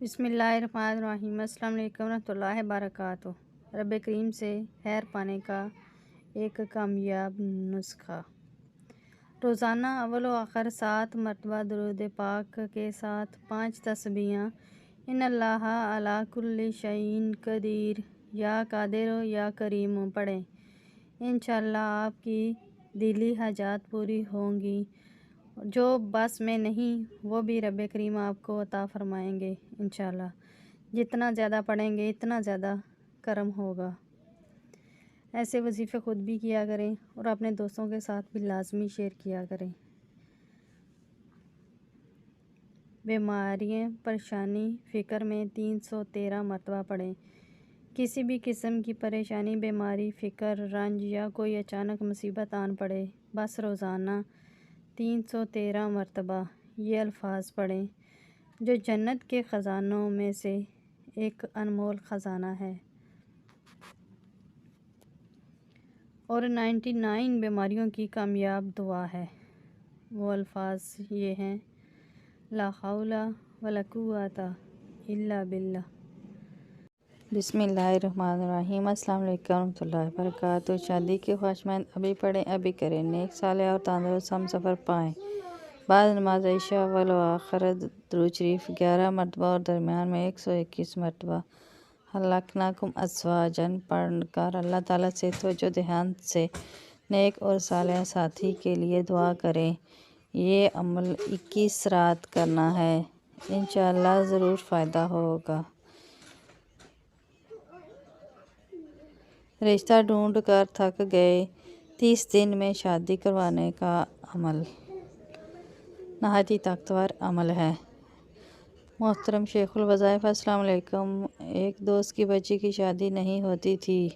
بسم اللہ الرحمن الرحیم۔ السلام علیکم ورحمۃ اللہ وبرکاتہ۔ رب کریم سے خیر پانے کا ایک کامیاب نسخہ۔ روزانہ اول و آخر 7 مرتبہ درود پاک کے ساتھ 5 تسبیحاں ان اللہ علی کل شیء قدیر یا قادر یا کریم پڑھیں۔ انشاءاللہ آپ کی دلی حاجات پوری ہوں گی، جو بس میں نہیں وہ بھی رب کریم آپ کو عطا فرمائیں گے انشاءاللہ۔ جتنا زیادہ پڑھیں گے اتنا زیادہ کرم ہوگا۔ ایسے وظیفے خود بھی کیا کریں اور اپنے دوستوں کے ساتھ بھی لازمی شیئر کیا کریں۔ بیماریاں پریشانی فکر میں 313 مرتبہ پڑھیں۔ کسی بھی قسم کی پریشانی، بیماری، فکر، رنج یا کوئی اچانک مصیبت آن پڑے، بس روزانہ 313 مرتبہ یہ الفاظ پڑھیں، جو جنت کے خزانوں میں سے ایک انمول خزانہ ہے، اور 99 بیماریوں کی کامیاب دوا ہے۔ وہ الفاظ یہ ہیں: لا حول ولا قوت الا باللہ۔ بسم اللہ الرحمن الرحیم۔ السلام علیکم ورحمۃ اللہ وبرکاتہ۔ شادی کے خواہشمند ابھی پڑھیں ابھی کریں، نیک صالح اور تندرست ہم سفر پائیں۔ بعد نماز عشاء اول و آخر درود شریف 11 مرتبہ اور درمیان میں 121 مرتبہ خلقناکم ازواجا پڑھ کر اللہ تعالیٰ سے توجہ دھیان سے نیک اور صالح ساتھی کے لیے دعا کریں۔ یہ عمل 21 رات کرنا ہے، انشاءاللہ ضرور فائدہ ہوگا۔ رشتہ ڈھونڈ کر تھک گئے، 30 دن میں شادی کروانے کا عمل نہایت ہی طاقتور عمل ہے۔ محترم شیخ الوظائف، السلام علیکم۔ ایک دوست کی بچی کی شادی نہیں ہوتی تھی،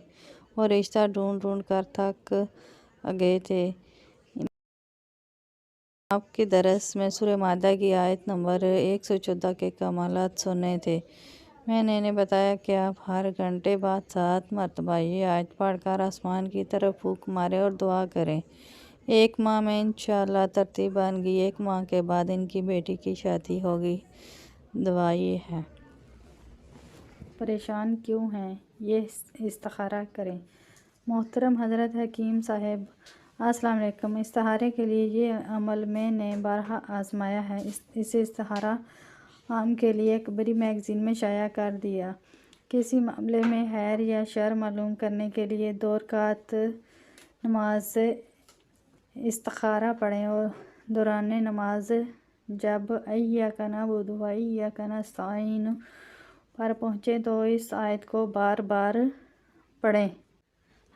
وہ رشتہ ڈھونڈ کر تھک گئے تھے۔ آپ کے درس میں سورہ مائدہ کی آیت نمبر 114 کے کمالات سننے تھے۔ میں نے انہیں بتایا کہ آپ ہر گھنٹے بعد 7 مرتبہ یہ آیت پڑھ کر آسمان کی طرف پھونک ماریں اور دعا کریں۔ 1 ماہ میں انشاءاللہ ترتیب بن گئی۔ 1 ماہ کے بعد ان کی بیٹی کی شادی ہوگی۔ دعا یہ ہے: پریشان کیوں ہیں؟ یہ استخارہ کریں۔ محترم حضرت حکیم صاحب، السلام علیکم۔ استخارے کے لیے یہ عمل میں نے بارہا آزمایا ہے۔ اسے استخارہ عام کے لیے ایک بڑی میگزین میں شائع کر دیا۔ کسی معاملے میں خیر یا شر معلوم کرنے کے لیے 2 رکعت نماز استخارہ پڑھیں اور دوران نماز جب ایاک نعبد و ایاک نستعین پر پہنچیں تو اس آیت کو بار بار پڑھیں،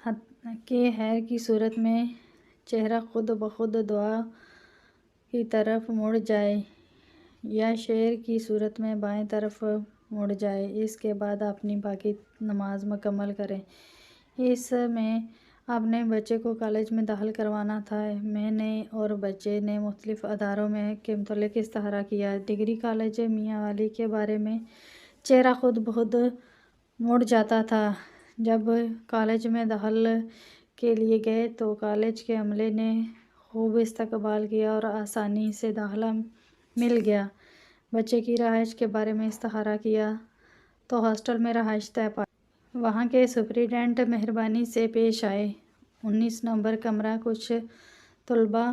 حتیٰ کہ خیر کی صورت میں چہرہ خود بخود دعا کی طرف مڑ جائے یا شر کی صورت میں بائیں طرف مڑ جائے۔ اس کے بعد اپنی باقی نماز مکمل کریں۔ اس میں اپنے بچے کو کالج میں داخل کروانا تھا۔ میں نے اور بچے نے مختلف اداروں میں کے متعلق استخارہ کیا۔ ڈگری کالج میاں والی کے بارے میں چہرہ خود بخود مڑ جاتا تھا۔ جب کالج میں داخل کے لیے گئے تو کالج کے عملے نے خوب استقبال کیا اور آسانی سے داخلہ مل گیا۔ بچے کی رہائش کے بارے میں استخارہ کیا تو ہاسٹل میں رہائش طے پائی۔ وہاں کے سپرنٹینڈنٹ مہربانی سے پیش آئے۔ 19 نمبر کمرہ کچھ طلباء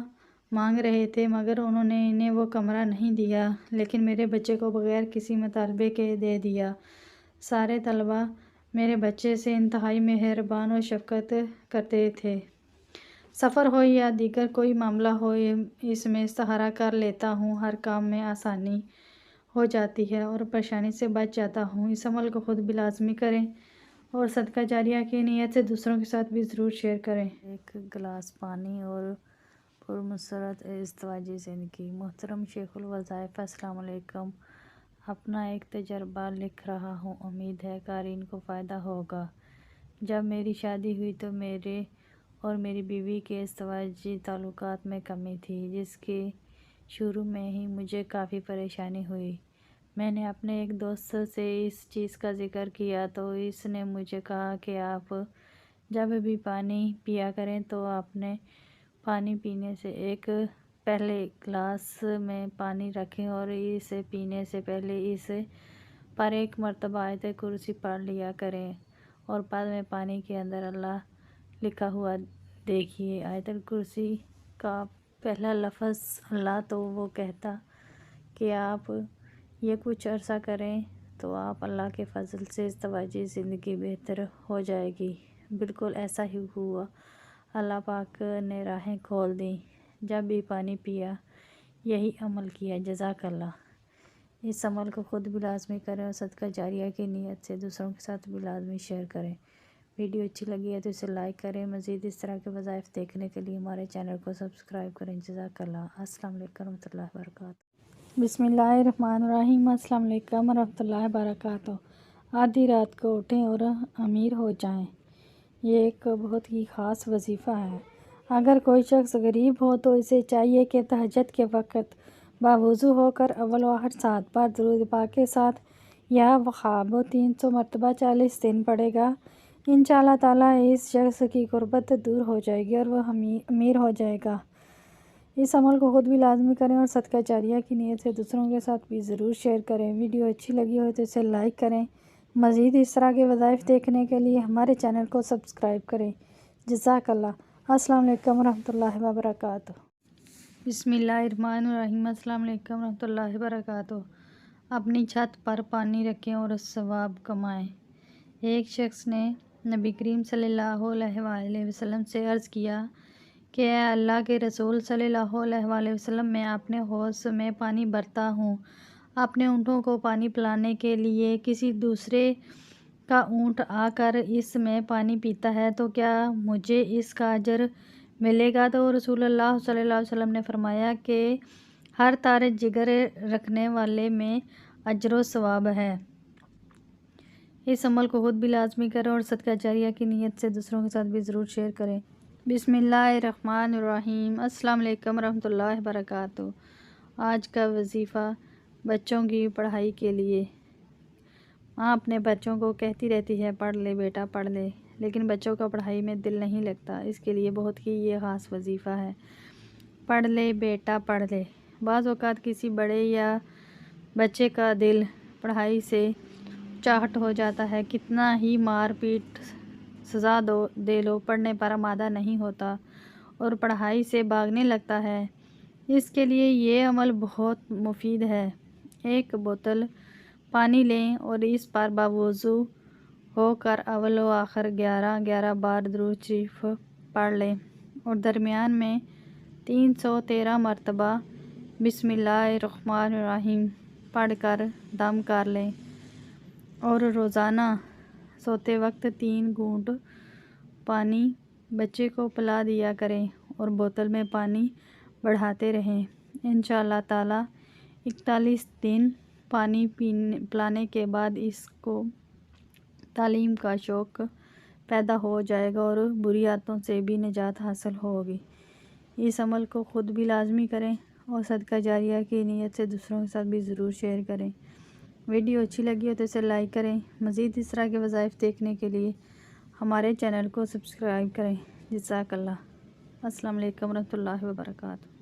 مانگ رہے تھے مگر انہوں نے انہیں وہ کمرہ نہیں دیا، لیکن میرے بچے کو بغیر کسی مطالبے کے دے دیا۔ سارے طلباء میرے بچے سے انتہائی مہربان اور شفقت کرتے تھے۔ سفر ہو یا دیگر کوئی معاملہ ہو، اس میں استخارہ کر لیتا ہوں، ہر کام میں آسانی ہو جاتی ہے اور پریشانی سے بچ جاتا ہوں۔ اس عمل کو خود بھی لازمی کریں اور صدقہ جاریہ کی نیت سے دوسروں کے ساتھ بھی ضرور شیئر کریں۔ ایک گلاس پانی اور پرمسرت ازدواجی زندگی۔ محترم شیخ الوظائف، السلام علیکم۔ اپنا ایک تجربہ لکھ رہا ہوں، امید ہے قارئین کو فائدہ ہوگا۔ جب میری شادی ہوئی تو میرے اور میری بیوی کے ازدواجی تعلقات میں کمی تھی، جس کی شروع میں ہی مجھے کافی پریشانی ہوئی۔ میں نے اپنے ایک دوست سے اس چیز کا ذکر کیا تو اس نے مجھے کہا کہ آپ جب بھی پانی پیا کریں تو اپنے پانی پینے سے ایک پہلے گلاس میں پانی رکھیں اور اسے پینے سے پہلے اسے پر ایک مرتبہ آیت کرسی پڑھ لیا کریں اور بعد میں پانی کے اندر اللہ لکھا ہوا دیکھیے۔ آیت کرسی کا پہلا لفظ اللہ تو وہ کہتا کہ آپ یہ کچھ عرصہ کریں تو آپ اللہ کے فضل سے ازدواجی زندگی بہتر ہو جائے گی۔ بالکل ایسا ہی ہوا، اللہ پاک نے راہیں کھول دیں۔ جب بھی پانی پیا یہی عمل کیا۔ جزاک اللہ۔ اس عمل کو خود بھی لازمی کریں اور صدقہ جاریہ کی نیت سے دوسروں کے ساتھ بھی لازمی شیئر کریں۔ ویڈیو اچھی لگی ہے تو اسے لائک کریں۔ مزید اس طرح کے وظائف دیکھنے کے لیے ہمارے چینل کو سبسکرائب کریں۔ جزاک اللہ۔ السلام علیکم ورحمۃ اللہ وبرکاتہ۔ بسم اللہ الرحمن الرحیم۔ السلام علیکم ورحمۃ اللہ وبرکاتہ۔ آدھی رات کو اٹھیں اور امیر ہو جائیں، یہ ایک بہت ہی خاص وظیفہ ہے۔ اگر کوئی شخص غریب ہو تو اسے چاہیے کہ تہجد کے وقت باوضو ہو کر اول و آخر 7 بار درود پاک کے ساتھ یا وخاب 300 مرتبہ 40 دن پڑھے گا۔ انشاءاللہ تعالیٰ اس شخص کی غربت دور ہو جائے گی اور وہ امیر ہو جائے گا۔ اس عمل کو خود بھی لازمی کریں اور صدقہ جاریہ کی نیت سے دوسروں کے ساتھ بھی ضرور شیئر کریں۔ ویڈیو اچھی لگی ہو تو اسے لائک کریں۔ مزید اس طرح کے وظائف دیکھنے کے لیے ہمارے چینل کو سبسکرائب کریں۔ جزاک اللہ۔ السلام علیکم ورحمۃ اللہ وبرکاتہ۔ بسم اللہ الرحمن الرحیم۔ السلام علیکم ورحمۃ اللہ وبرکاتہ۔ اپنی چھت پر پانی رکھیں اور ثواب کمائیں۔ ایک شخص نے نبی کریم صلی اللہ علیہ وآلہ وسلم سے عرض کیا کہ اے اللہ کے رسول صلی اللہ علیہ وآلہ وسلم، میں اپنے حوض میں پانی بھرتا ہوں، اپنے اونٹوں کو پانی پلانے کے لیے کسی دوسرے کا اونٹ آ کر اس میں پانی پیتا ہے تو کیا مجھے اس کا اجر ملے گا؟ تو رسول اللہ صلی اللہ علیہ وسلم نے فرمایا کہ ہر تار جگر رکھنے والے میں اجر و ثواب ہے۔ اس عمل کو خود بھی لازمی کریں اور صدقہ جاریہ کی نیت سے دوسروں کے ساتھ بھی ضرور شیئر کریں۔ بسم اللہ الرحمن الرحیم۔ السلام علیکم ورحمۃ اللہ وبرکاتہ۔ آج کا وظیفہ بچوں کی پڑھائی کے لیے۔ ماں اپنے بچوں کو کہتی رہتی ہے پڑھ لے بیٹا پڑھ لے، لیکن بچوں کا پڑھائی میں دل نہیں لگتا۔ اس کے لیے بہت ہی یہ خاص وظیفہ ہے، پڑھ لے بیٹا پڑھ لے۔ بعض اوقات کسی بڑے یا بچے کا دل پڑھائی سے چاہٹ ہو جاتا ہے، کتنا ہی مار پیٹ سزا دے لو، پڑھنے پر آمادہ نہیں ہوتا اور پڑھائی سے بھاگنے لگتا ہے۔ اس کے لیے یہ عمل بہت مفید ہے۔ ایک بوتل پانی لیں اور اس پر باوضو ہو کر اول و آخر 11 بار درود شریف پڑھ لیں اور درمیان میں 313 مرتبہ بسم اللہ الرحمن الرحیم پڑھ کر دم کر لیں اور روزانہ سوتے وقت 3 گھونٹ پانی بچے کو پلا دیا کریں اور بوتل میں پانی بڑھاتے رہیں۔ انشاءاللہ تعالیٰ 41 دن پانی پلانے کے بعد اس کو تعلیم کا شوق پیدا ہو جائے گا اور بری عادتوں سے بھی نجات حاصل ہوگی۔ اس عمل کو خود بھی لازمی کریں اور صدقہ جاریہ کی نیت سے دوسروں کے ساتھ بھی ضرور شیئر کریں۔ ویڈیو اچھی لگی ہو تو اسے لائک کریں۔ مزید اس طرح کے وظائف دیکھنے کے لیے ہمارے چینل کو سبسکرائب کریں۔ جزاک اللہ۔ السلام علیکم ورحمۃ اللہ وبرکاتہ۔